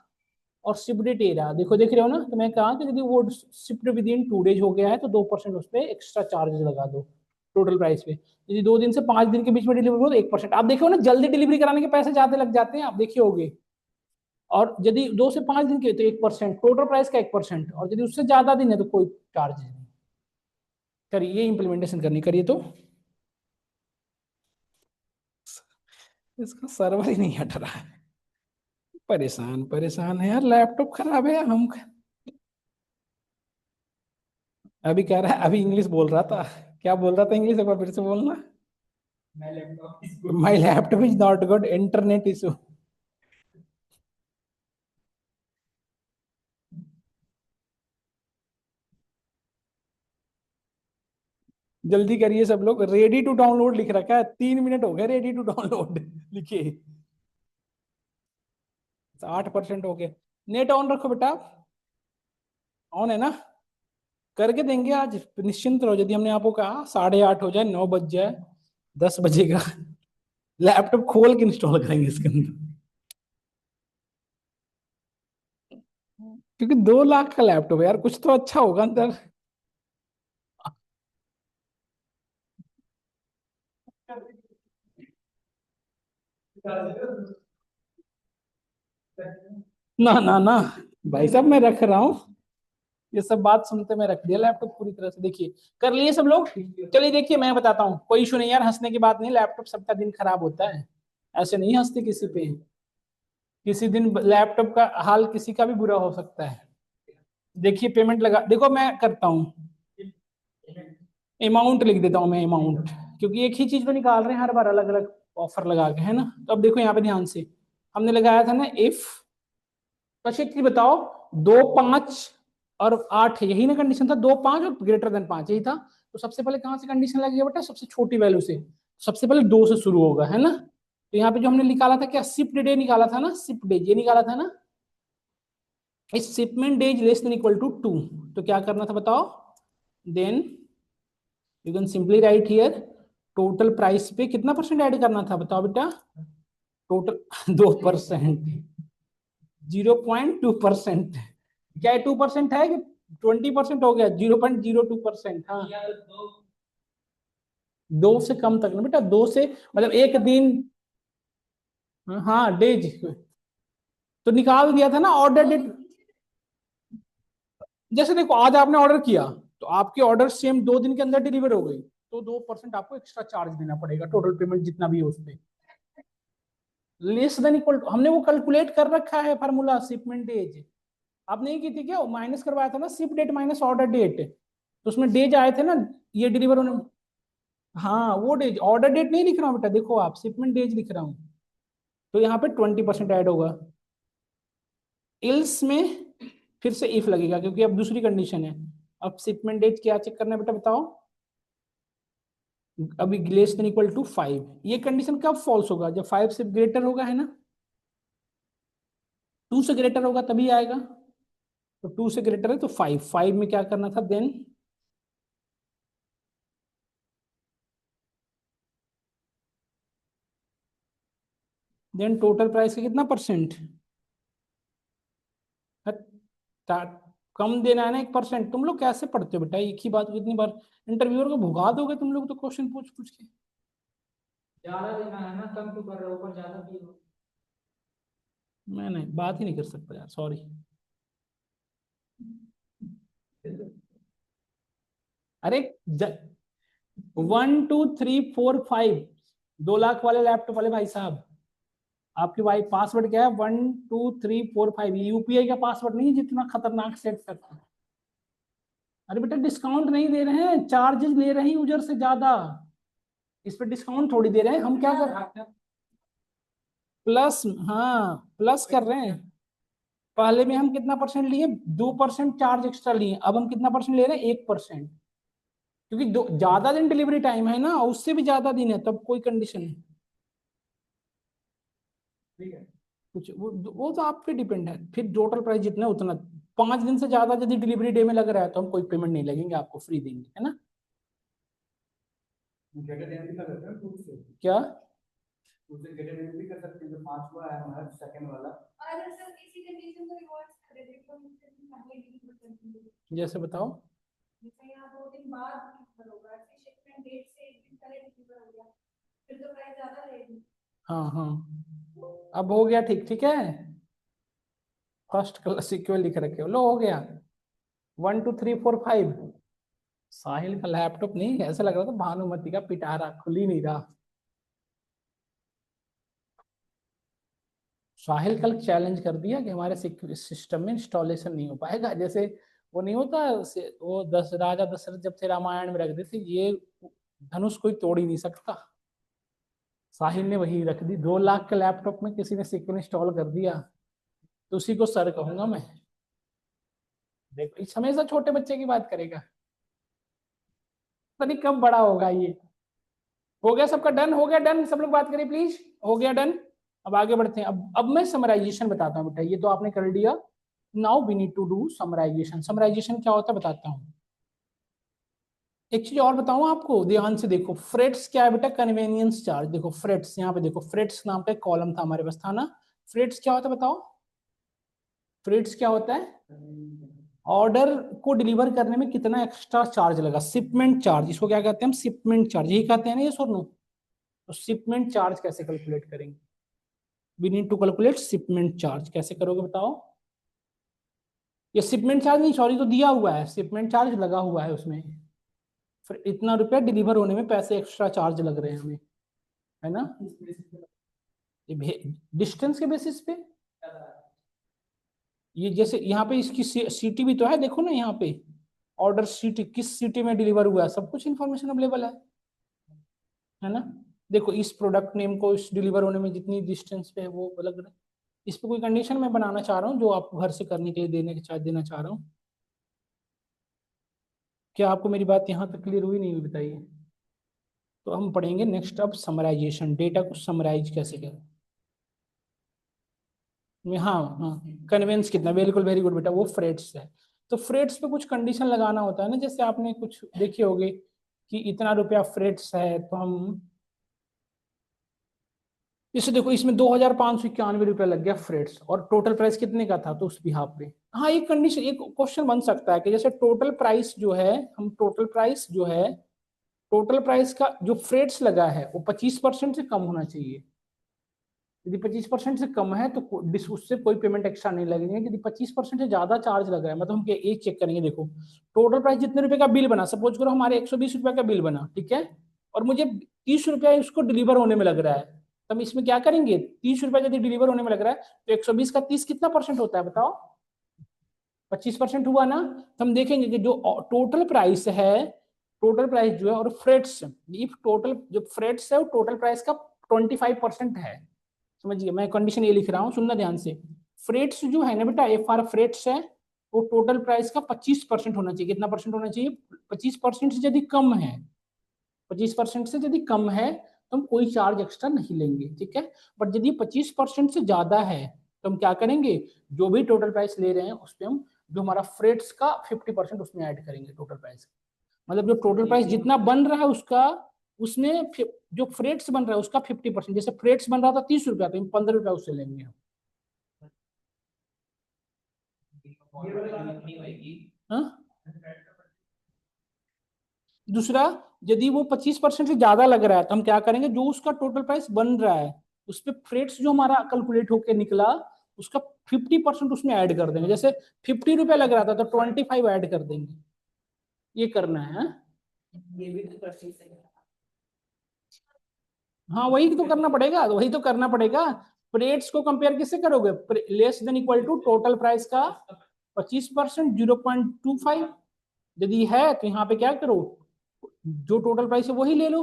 और शिप डेट ये रहा, देखो देख रहे हो ना? तो मैं कहा कि यदि वो शिफ्ट विद इन 2 डेज हो गया है तो 2% उस पर एक्स्ट्रा चार्जेस लगा दो टोटल प्राइस पे। यदि 2 दिन से 5 दिन के बीच में डिलीवरी हो तो 1%। आप देखो ना, जल्दी डिलीवरी कराने के पैसे ज्यादा लग जाते हैं, आप देखिए होगे। और यदि 2 से 5 दिन के तो 1%, टोटल प्राइस का 1%, और यदि उससे ज्यादा दिन है तो कोई चार्ज नहीं। करिए, इंप्लीमेंटेशन करनी, करिए तो। इसका सर्वर ही नहीं हट रहा है। परेशान परेशान है यार, लैपटॉप खराब है हम। अभी कह रहा है, अभी इंग्लिश बोल रहा था। क्या बोल रहा था इंग्लिश, एक बार फिर से बोलना। My laptop is not good, internet issue. जल्दी करिए सब लोग, रेडी टू डाउनलोड लिख रखा है, 3 मिनट हो गए रेडी टू डाउनलोड लिखे। 8% हो गए। नेट ऑन रखो बेटा, ऑन है ना? करके देंगे आज, निश्चिंत रहो। यदि हमने आपको कहा 8:30 हो जाए, 9 बज जाए, 10 बजेगा, लैपटॉप खोल के इंस्टॉल करेंगे इसके अंदर। क्योंकि 2 लाख का लैपटॉप है यार, कुछ तो अच्छा होगा अंदर। ना ना ना भाई साहब, मैं रख रहा हूँ, ये सब बात सुनते मैं रख दिया लैपटॉप पूरी तरह से। देखिए कर लिए सब लोग। चलिए देखिए मैं बताता हूँ, कोई इशू नहीं यार, हंसने की बात नहीं, लैपटॉप सबका दिन खराब होता है, ऐसे नहीं हंसते किसी पे। किसी दिन लैपटॉप का हाल किसी का भी बुरा हो सकता है। देखिए पेमेंट लगा, देखो मैं करता हूँ, अमाउंट लिख देता हूँ मैं, अमाउंट, क्योंकि एक ही चीज तो निकाल रहे हैं हर बार अलग अलग ऑफर लगा के, है ना? तो अब देखो यहाँ पे ध्यान से, हमने लगाया था ना इफ, अच्छा एक चीज बताओ, 2, 5 और 8 यही ना कंडीशन था, 2, 5 और >5 यही था। तो सबसे पहले कहाँ से कंडीशन लगेगा बेटा, सबसे छोटी वैल्यू से। सबसे पहले 2 से शुरू होगा, है ना? तो यहाँ पे जो हमने निकाला था क्या, शिफ्ट डे निकाला था ना, शिफ्ट डे ये निकाला था ना, इस shipment days less than equal to 2। तो क्या करना था बताओ, then you can simply write here, total price पे कितना परसेंट ऐड करना था बताओ बेटा, टोटल 2%, 0.2%। क्या 2% है कि 20% हो गया, 0.02%। हाँ 2 से कम तक ना बेटा, 2 से मतलब एक दिन। हाँ डेज, तो निकाल दिया था ना ऑर्डर डेट। जैसे देखो आज आपने ऑर्डर किया, तो आपकी ऑर्डर सेम 2 दिन के अंदर डिलीवर हो गई, तो 2% आपको एक्स्ट्रा चार्ज देना पड़ेगा, टोटल पेमेंट जितना भी है उस पर। लेस देन इक्वल, हमने वो कैलकुलेट कर रखा है फार्मूला, शिपमेंट डेज। आप नहीं की थी क्या, माइनस करवाया था ना, ship date minus order date, तो उसमें डेज आए थे ना, ये डिलीवर होने। हाँ वो डेज, ऑर्डर डेट नहीं लिख रहा हूँ बेटा, देखो आप शिपमेंट डेज लिख रहा हूँ, तो यहाँ पे 20% ऐड होगा। इल्स में फिर से इफ लगेगा, क्योंकि अब दूसरी कंडीशन है। अब शिपमेंट डेट क्या चेक करना है बेटा बताओ, अभी लेस देन इक्वल टू 5, ये कंडीशन कब फॉल्स होगा, जब 5 से ग्रेटर होगा, है ना? 2 से ग्रेटर होगा तभी आएगा, तो 2 से ग्रेटर है तो 5, 5 में क्या करना था देन टोटल प्राइस का कितना परसेंट, कम देना है ना 1%। तुम लोग कैसे पढ़ते हो बेटा, एक ही बात को इतनी बार, इंटरव्यूअर को भुगा दोगे तुम लोग तो क्वेश्चन पूछ पूछ के। ज्यादा देना है ना, कम क्यों कर रहे हो, ऊपर ज्यादा दिए। मैं नहीं बात ही नहीं कर सकता यार, सॉरी। 1 2 3 4 5, 2 लाख वाले लैपटॉप वाले भाई साहब, आपकी भाई पासवर्ड क्या है, 1 2 3 4 5, यूपीआई का पासवर्ड नहीं जितना खतरनाक सेट करता है। अरे बेटा डिस्काउंट नहीं दे रहे हैं, चार्जेस ले रहे हैं यूजर से ज्यादा, इस पे डिस्काउंट थोड़ी दे रहे हैं, हम क्या कर रहे हैं, प्लस, हाँ प्लस कर रहे हैं। पहले में हम कितना परसेंट लिए, 2% चार्ज एक्स्ट्रा लिए, अब हम कितना परसेंट ले रहे हैं, 1%। क्योंकि ज्यादा दिन डिलीवरी टाइम है ना, उससे भी ज्यादा दिन है, तब कोई कंडीशन नहीं। ठीक है। कुछ वो तो आप पे डिपेंड है, फिर टोटल प्राइस जितना है उतना। 5 दिन से ज्यादा यदि डिलीवरी डे में लग रहा है तो हम कोई पेमेंट नहीं लगेंगे, आपको फ्री देंगे, है ना? गेटर भी कर सकते हैं खुद से, क्या खुद से गेटर भी कर सकते हैं, जो 5वां है हमारा सेकंड वाला। अगर सर किसी कंडीशन को रिवॉर्ड्स कर देते तो मुझसे पहले डिलीवर कर देंगे, जैसे बताओ, जैसे यहाँ 2 दिन बाद डिलीवर होगा, ऐसे शिपमेंट डेट से 1 दिन पहले डिलीवर हो गया, फिर तो प्राइस ज्यादा रहेगी। हाँ हाँ अब हो गया, ठीक ठीक है, फर्स्ट क्लास सिक्योर लिख रखे हो, लो हो गया। 1 2 3 4 5, साहिल का लैपटॉप नहीं, ऐसा लग रहा था भानुमति का पिटारा, खुल ही नहीं रहा। साहिल कल चैलेंज कर दिया कि हमारे सिस्टम में इंस्टॉलेशन नहीं हो पाएगा। जैसे वो नहीं होता, वो राजा दशरथ जब थे रामायण में रख देते, ये धनुष कोई तोड़ ही नहीं सकता। साहिल ने वही रख दी, 2 लाख के लैपटॉप में किसी ने सिक्योर इंस्टॉल कर दिया, तो उसी को सर कहूंगा मैं। देखो इस हमेशा छोटे बच्चे की बात करेगा, पता नहीं कब बड़ा होगा ये। हो गया सबका डन? हो गया डन? सब लोग बात करें प्लीज। हो गया डन? अब आगे बढ़ते हैं। अब मैं समराइजेशन बताता हूँ बेटा, ये तो आपने कर लिया। Now we need to do summarization. Summarization क्या होता है बताता हूँ। एक चीज और बताऊं आपको, ध्यान से देखो। फ्रेट्स क्या है बेटा? Convenience charge. देखो फ्रेट्स, यहाँ पे देखो, फ्रेट्स नाम का कॉलम था हमारे पास, था ना। फ्रेट्स क्या होता है बताओ? फ्रेट्स क्या होता है? ऑर्डर को डिलीवर करने में कितना एक्स्ट्रा चार्ज लगा, शिपमेंट चार्ज। इसको क्या कहते हैं हम? शिपमेंट चार्ज, यही कहते हैं ना, ये सुनो। तो शिपमेंट चार्ज कैसे कैलकुलेट करेंगे? We need to calculate shipment charge. कैसे करोगे बताओ? ये शिपमेंट चार्ज नहीं, सॉरी, तो दिया हुआ है, शिपमेंट चार्ज लगा हुआ है उसमें। फिर इतना रुपया डिलीवर होने में पैसे एक्स्ट्रा चार्ज लग रहे हैं हमें, है ना। डिस्टेंस के बेसिस पे ये, जैसे यहाँ पे इसकी सिटी भी तो है, देखो ना यहाँ पे ऑर्डर सिटी, किस सिटी में डिलीवर हुआ है, सब कुछ इन्फॉर्मेशन अवेलेबल है ना। देखो इस प्रोडक्ट नेम को इस डिलीवर होने में जितनी डिस्टेंस पे है वो अलग है। इस पे कोई कंडीशन मैं बनाना चाह रहा हूँ जो आपको घर से करने के लिए देना चाह रहा हूँ। क्या आपको मेरी बात यहाँ तक क्लियर हुई नहीं हुई बताइए। तो हम पढ़ेंगे नेक्स्ट अब समराइजेशन, डेटा को समराइज कैसे करें। हाँ हाँ, कन्वेंस कितना, बिल्कुल वेरी गुड बेटा, वो फ्रेट्स है। तो फ्रेट्स पे कुछ कंडीशन लगाना होता है ना, जैसे आपने कुछ देखे होगे कि इतना रुपया फ्रेट्स है, तो हम इसे देखो, इसमें 2,591 रुपया लग गया फ्रेट्स, और टोटल प्राइस कितने का था, तो उस बिहाफ पे हाँ एक कंडीशन, एक क्वेश्चन बन सकता है कि जैसे टोटल प्राइस जो है, हम टोटल प्राइस जो है, टोटल प्राइस का जो फ्रेट्स लगा है वो 25% से कम होना चाहिए। यदि 25% से कम है तो उससे कोई पेमेंट एक्स्ट्रा नहीं लगेंगे। यदि 25% से ज्यादा चार्ज लग रहा है, मतलब हम एक चेक करेंगे। देखो टोटल प्राइस जितने रुपए का बिल बना, सपोज करो हमारे 120 रुपए का बिल बना, ठीक है, और मुझे 30 रुपया उसको डिलीवर होने में लग रहा है, तो हम इसमें क्या करेंगे? 30 रुपया यदि डिलीवर होने में लग रहा है, तो 120 का 30 कितना परसेंट होता है बताओ? 25% हुआ ना। तो हम देखेंगे कि जो टोटल प्राइस है, टोटल प्राइस जो है, और फ्रेट्स, इफ टोटल जो फ्रेट्स है वो टोटल प्राइस का 25% है। समझिए, मैं कंडीशन ये लिख रहा हूँ, सुनना ध्यान से। फ्रेट्स जो है ना बेटा, एफ आर फ्रेट्स है, वो टोटल प्राइस का 25% होना चाहिए। कितना परसेंट होना चाहिए? 25% से यदि कम है, 25% से यदि कम है तो हम कोई चार्ज एक्स्ट्रा नहीं लेंगे, ठीक है। बट यदि 25% से ज्यादा है तो हम क्या करेंगे? जो भी टोटल प्राइस ले रहे हैं उस पर हम जो हमारा फ्रेट्स का 50% उसमें ऐड करेंगे टोटल प्राइस। मतलब जो टोटल प्राइस जितना बन रहा है उसका, उसमें जो फ्रेट्स बन रहा है उसका 50%। जैसे फ्रेट्स बन रहा था 30 रुपया, तो हम 15 रुपया उससे लेंगे। हाँ? दूसरा, यदि वो 25% से ज्यादा लग रहा है तो हम क्या करेंगे? जो उसका टोटल प्राइस बन रहा है उस पर फ्रेट्स जो हमारा कैलकुलेट होकर निकला, उसका 50% उसमें ऐड कर देंगे। जैसे 50 रुपया लग रहा था तो 25 ऐड कर देंगे। ये करना है, हाँ? ये भी तो प्रोसेस है। हाँ वही तो करना पड़ेगा, वही तो करना पड़ेगा। रेट्स को कंपेयर किससे करोगे? Less than equal to total price का 25%, 0.25। यदि है तो यहाँ पे क्या करो? जो टोटल प्राइस है वही ले लो।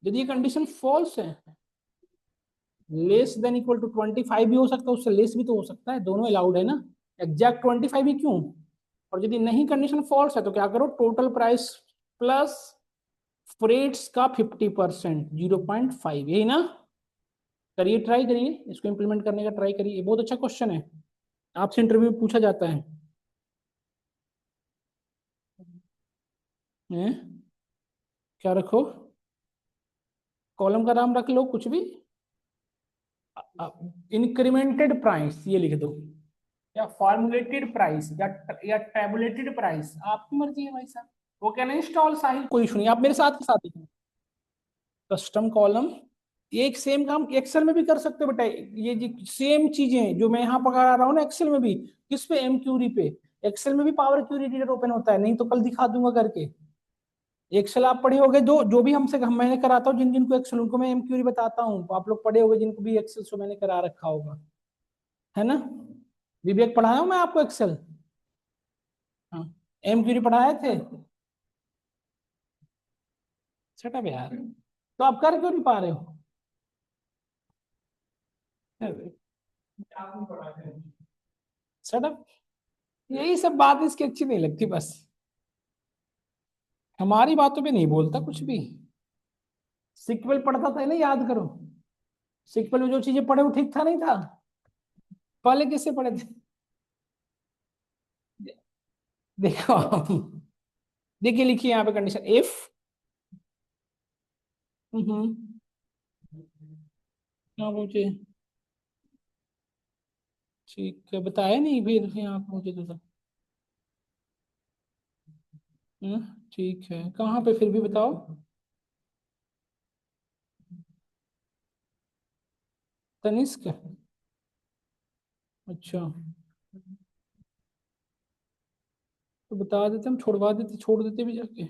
यदि ये कंडीशन फॉल्स है, लेस देन इक्वल टू 25 भी हो सकता है, उससे लेस भी तो हो सकता है, दोनों अलाउड है ना। एग्जैक्ट 25 ही क्यों? और यदि नहीं कंडीशन फॉल्स है तो क्या करो? टोटल प्राइस प्लस फ्रेट्स का 50%, 0.5, यही ना। करिए, ट्राई करिए, इसको इंप्लीमेंट करने का ट्राई करिए। बहुत अच्छा क्वेश्चन है, आपसे इंटरव्यू में पूछा जाता है। हैं? क्या रखो? कॉलम का नाम रख लो कुछ भी। इंक्रीमेंटेड प्राइस ये लिख दो, या फॉर्मुलेटेड प्राइस, या टैबुलेटेड प्राइस, आपकी मर्जी है भाई साहब। वो कहना इंस्टॉल साहिल, कोई इशू नहीं, आप मेरे साथ के साथ लिखना। कस्टम कॉलम, ये एक सेम काम एक्सेल में भी कर सकते हो बेटा। ये सेम चीजें जो मैं यहाँ पकड़ा रहा हूँ ना, एक्सेल में भी। किस पे? एम क्यूरी पे। एक्सेल में भी पावर क्यूरी एडिटर ओपन होता है, नहीं तो कल दिखा दूंगा करके। एक्सेल आप पढ़े होगे, जो भी मैंने कराता हूँ, जिनको एक्सेल, उनको मैं एम क्यूरी बताता हूँ। आप लोग पढ़े होगे जिनको भी एक्सेल से मैंने करा रखा होगा। है ना? विवेक पढ़ाया हूं मैं आपको एक्सेल? हाँ, एम क्यूरी पढ़ाए थे? छठा यार, तो आप कर क्यों नहीं पा रहे हो? सटअप, यही सब बात इसकी अच्छी नहीं लगती, बस हमारी बातों पे नहीं बोलता कुछ भी। सिक्वल पढ़ता था ना, याद करो, सिक्वल में जो चीजें पढ़े वो ठीक था नहीं था? पहले किससे पढ़े थे? देखो देखिए, लिखिए यहाँ पे कंडीशन इफ, क्या पूछे? ठीक है, बताया नहीं फिर यहाँ पे मुझे तो। ठीक है, कहाँ पे फिर भी बताओ। तनिष्क, अच्छा, तो बता देते, हम छोड़वा देते, छोड़ देते भी जाके,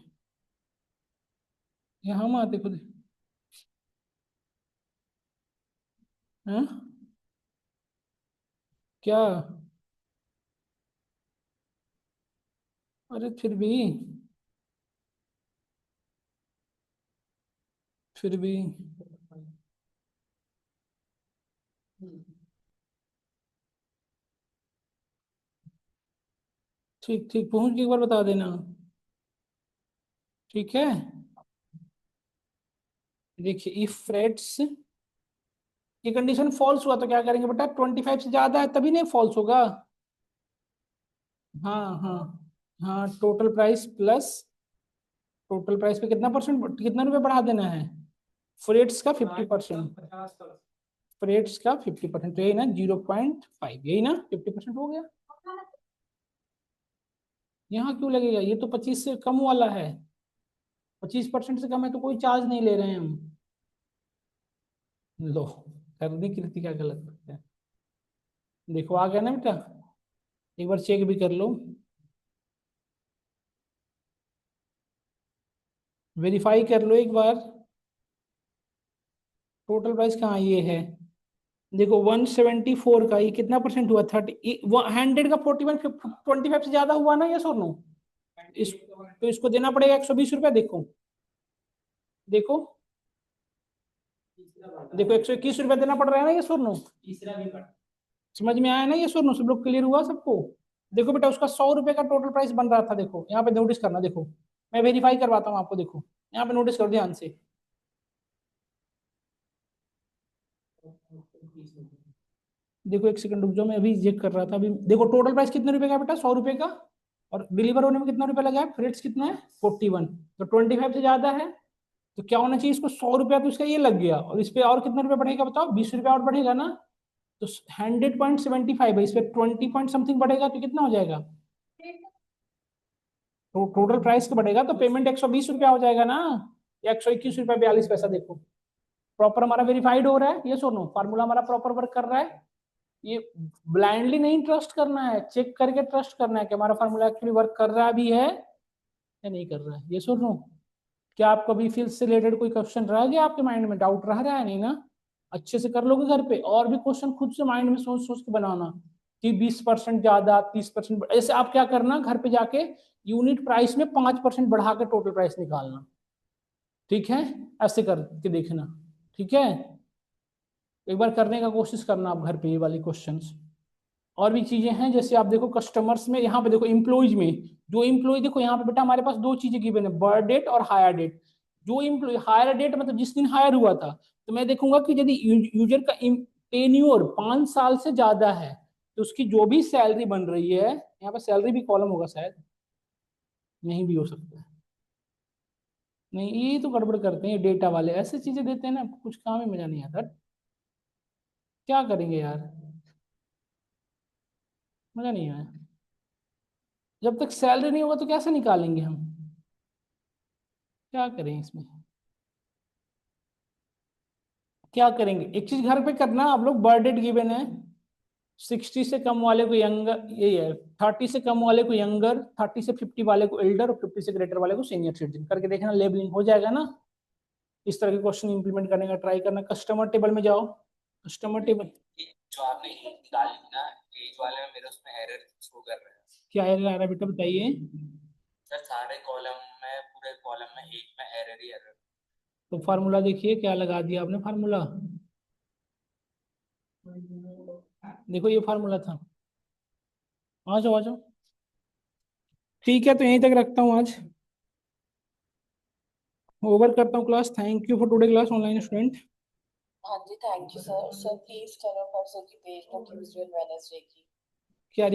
यहाँ हम आते खुद। हैं? क्या? अरे फिर भी ठीक ठीक, पहुंच के एक बार बता देना। ठीक है, देखिए इफ फ्रेट्स, ये कंडीशन फॉल्स हुआ तो क्या करेंगे बेटा? 25 से ज्यादा है तभी नहीं फॉल्स होगा। हाँ हाँ हाँ, total price plus, total price पे कितना परसेंट, कितना रुपए बढ़ा देना है? फ्रेट्स का 50%, फ्रेट्स का 50%, तो यही ना 0.5, यही ना 50% हो गया। यहाँ क्यों लगेगा? ये तो 25 से कम वाला है, 25% से कम है तो कोई चार्ज नहीं ले रहे हैं हम। लो, करने की रीति क्या गलत करते हैं। देखो आ गया ना बेटा, एक बार चेक भी कर लो, वेरीफाई कर लो एक बार। टोटल प्राइस कहाँ ये है? देखो 174 का ये कितना परसेंट हुआ? 30, 100 का 41, 25 से ज्यादा हुआ ना, यस और नो? इस, तो इसको देना पड़ेगा 120 रुपया। देखो देखो देखो, 121 रुपया देना पड़ रहा है ना, यस और नो? समझ में आया ना, यस और नो? सब लोग क्लियर हुआ सबको? देखो बेटा, उसका 100 रुपए का टोटल प्राइस बन रहा था, देखो यहाँ पे नोटिस करना, देखो मैं वेरीफाई करवाता हूँ आपको, देखो यहाँ पे नोटिस कर ध्यान से। देखो एक सेकंड रुक जाओ, मैं अभी चेक कर रहा था अभी। देखो टोटल प्राइस कितने रुपए का बेटा? 100 रुपए का, और डिलीवर होने में कितना रुपया लगा है? फ्रेट्स कितना है? 41, तो 25 से ज्यादा है, तो क्या होना चाहिए? इसको 100 रुपया तो इसका ये लग गया, और इस पे और कितना रुपया बढ़ेगा बताओ? 20 रुपया और बढ़ेगा ना, तो 100.75 है, इस पे 20 पॉइंट समथिंग बढ़ेगा, तो कितना हो जाएगा? तो टोटल प्राइस का बढ़ेगा तो पेमेंट 120 रुपया हो जाएगा ना, या 121 रुपया 42 पैसा। देखो प्रॉपर हमारा वेरीफाइड हो रहा है, ये सुनो, फार्मूला हमारा प्रॉपर वर्क कर रहा है। ये ब्लाइंडली नहीं ट्रस्ट करना है, चेक करके ट्रस्ट करना है कि हमारा फार्मूला एक्चुअली वर्क कर रहा भी है या नहीं कर रहा है, ये सुनो। क्या आपको अभी फील्ड से रिलेटेड कोई क्वेश्चन रह गया आपके माइंड में? डाउट रह रहा है नहीं ना? अच्छे से कर लोगे घर पे, और भी क्वेश्चन खुद से माइंड में सोच सोच के बनाना कि 20% ज्यादा, 30%, ऐसे आप क्या करना, घर पे जाके यूनिट प्राइस में 5% बढ़ा के टोटल प्राइस निकालना, ठीक है? ऐसे करके देखना, ठीक है? एक बार करने का कोशिश करना आप घर पे ये वाली क्वेश्चंस। और भी चीजें हैं, जैसे आप देखो कस्टमर्स में, यहाँ पे देखो एम्प्लॉइज में, जो एम्प्लॉय, देखो यहाँ पे बेटा हमारे पास दो चीजें गिवन है, बर्थ डेट और हायर डेट। जो एम्प्लॉय, हायर डेट मतलब जिस दिन हायर हुआ था, तो मैं देखूंगा कि यदि यूजर का टेन्योर 5 साल से ज्यादा है, तो उसकी जो भी सैलरी बन रही है, यहाँ पे सैलरी भी कॉलम होगा शायद, नहीं भी हो सकता है, नहीं ये तो गड़बड़ करते हैं डेटा वाले, ऐसे चीजें देते हैं ना, कुछ काम ही मजा नहीं आता। क्या करेंगे यार, मजा नहीं आया। जब तक सैलरी नहीं होगा तो कैसे निकालेंगे हम? क्या करें इसमें, क्या करेंगे? एक चीज घर पे करना आप लोग, बर्थ डेट गिवन है, 60 से कम वाले को यंगर, ये है 30 से कम वाले को यंगर, 30 से 50 वाले को एल्डर, और 50 से ग्रेटर वाले को सीनियर सिटीजन, करके देखना, लेबलिंग हो जाएगा ना। इस तरह के क्वेश्चन इंप्लीमेंट करने का ट्राई करना। कस्टमर टेबल में जाओ, कस्टमर टेबल, जो आपने एज निकाली थी ना, एज वाले में मेरे उसमें एरर शो कर रहा है। क्या एरर आ रहा है बेटा बताइए। सर सारे कॉलम में, पूरे कॉलम में एज में एरर ही एरर। तो फार्मूला देखिए क्या लगा दिया आपने फार्मूला, देखो ये फार्मूला था। आ जाओ आ जाओ। ठीक है तो यहीं तक रखता हूँ आज, ओवर करता हूँ class. Thank you for today class online student. हाँ जी, thank you sir. Sir please चलो परसों की भेज दो, ट्यूसडे और वेडनेसडे की। क्या